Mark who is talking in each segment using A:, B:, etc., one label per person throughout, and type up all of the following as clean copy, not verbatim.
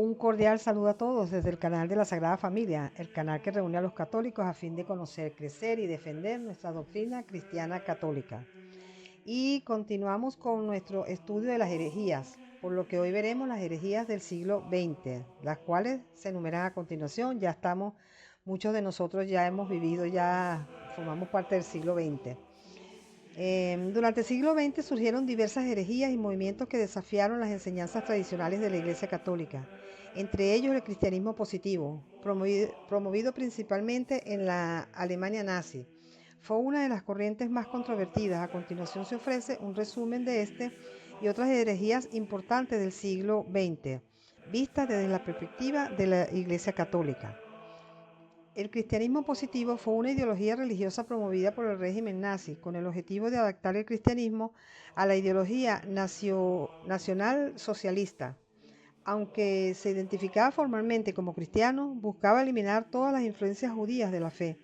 A: Un cordial saludo a todos desde el canal de la Sagrada Familia, el canal que reúne a los católicos a fin de conocer, crecer y defender nuestra doctrina cristiana católica. Y continuamos con nuestro estudio de las herejías, por lo que hoy veremos las herejías del siglo XX, las cuales se enumeran a continuación. Muchos de nosotros ya hemos vivido, ya formamos parte del siglo XX. Durante el siglo XX surgieron diversas herejías y movimientos que desafiaron las enseñanzas tradicionales de la Iglesia Católica, entre ellos el cristianismo positivo, promovido principalmente en la Alemania nazi. Fue una de las corrientes más controvertidas. A continuación se ofrece un resumen de este y otras herejías importantes del siglo XX, vistas desde la perspectiva de la Iglesia Católica. El cristianismo positivo fue una ideología religiosa promovida por el régimen nazi con el objetivo de adaptar el cristianismo a la ideología nacional socialista. Aunque se identificaba formalmente como cristiano, buscaba eliminar todas las influencias judías de la fe,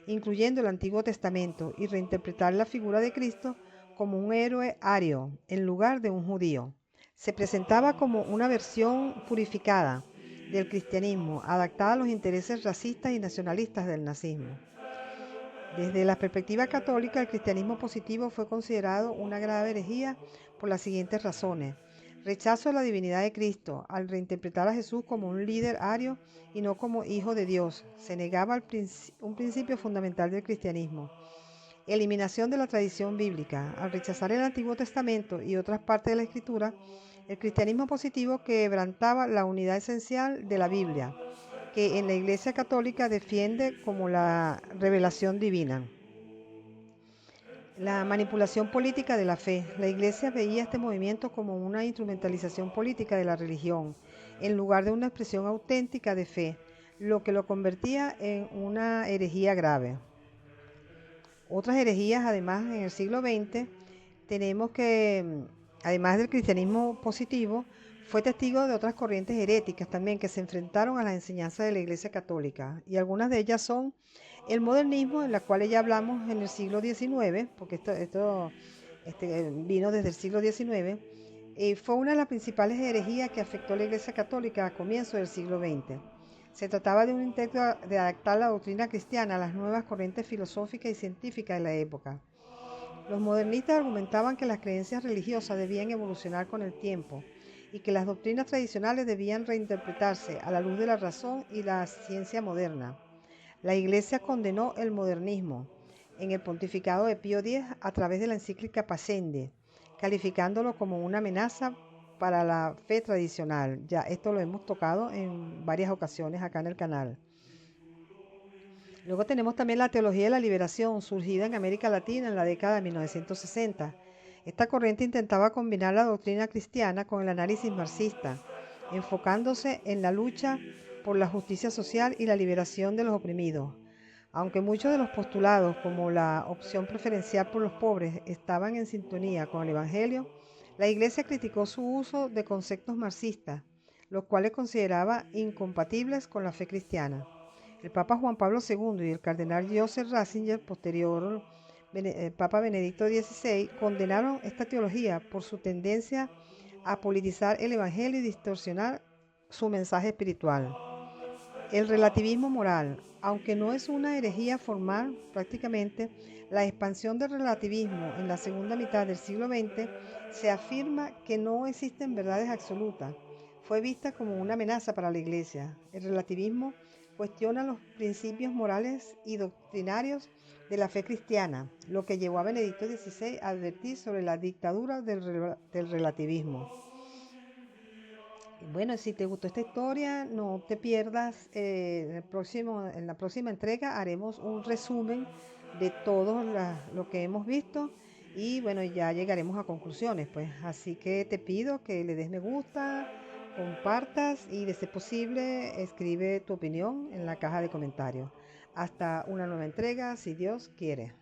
A: incluyendo el Antiguo Testamento, y reinterpretar la figura de Cristo como un héroe ario en lugar de un judío. Se presentaba como una versión purificada del cristianismo, adaptada a los intereses racistas y nacionalistas del nazismo. Desde la perspectiva católica, el cristianismo positivo fue considerado una grave herejía por las siguientes razones. Rechazo de la divinidad de Cristo, al reinterpretar a Jesús como un líder ario y no como hijo de Dios. Se negaba un principio fundamental del cristianismo. Eliminación de la tradición bíblica. Al rechazar el Antiguo Testamento y otras partes de la Escritura, el cristianismo positivo quebrantaba la unidad esencial de la Biblia, que en la Iglesia Católica defiende como la revelación divina. La manipulación política de la fe. La Iglesia veía este movimiento como una instrumentalización política de la religión, en lugar de una expresión auténtica de fe, lo que lo convertía en una herejía grave. Otras herejías, además, en el siglo XX, tenemos que, además del cristianismo positivo, fue testigo de otras corrientes heréticas también que se enfrentaron a las enseñanzas de la Iglesia Católica. Y algunas de ellas son el modernismo, en la cual ya hablamos en el siglo XIX, porque esto vino desde el siglo XIX, fue una de las principales herejías que afectó a la Iglesia Católica a comienzos del siglo XX. Se trataba de un intento de adaptar la doctrina cristiana a las nuevas corrientes filosóficas y científicas de la época. Los modernistas argumentaban que las creencias religiosas debían evolucionar con el tiempo y que las doctrinas tradicionales debían reinterpretarse a la luz de la razón y la ciencia moderna. La Iglesia condenó el modernismo en el pontificado de Pío X a través de la encíclica Pascendi, calificándolo como una amenaza para la fe tradicional. Ya esto lo hemos tocado en varias ocasiones acá en el canal. Luego tenemos también la teología de la liberación, surgida en América Latina en la década de 1960. Esta corriente intentaba combinar la doctrina cristiana con el análisis marxista, enfocándose en la lucha por la justicia social y la liberación de los oprimidos. Aunque muchos de los postulados, como la opción preferencial por los pobres, estaban en sintonía con el Evangelio, la Iglesia criticó su uso de conceptos marxistas, los cuales consideraba incompatibles con la fe cristiana. El Papa Juan Pablo II y el cardenal Joseph Ratzinger, posterior Papa Benedicto XVI, condenaron esta teología por su tendencia a politizar el Evangelio y distorsionar su mensaje espiritual. El relativismo moral, aunque no es una herejía formal, prácticamente, la expansión del relativismo en la segunda mitad del siglo XX se afirma que no existen verdades absolutas. Fue vista como una amenaza para la Iglesia. El relativismo cuestiona los principios morales y doctrinarios de la fe cristiana, lo que llevó a Benedicto XVI a advertir sobre la dictadura del relativismo. Bueno, si te gustó esta historia, no te pierdas. En la próxima entrega haremos un resumen de todo lo que hemos visto y bueno, ya llegaremos a conclusiones, pues. Así que te pido que le des me gusta, compartas y de ser posible, escribe tu opinión en la caja de comentarios. Hasta una nueva entrega, si Dios quiere.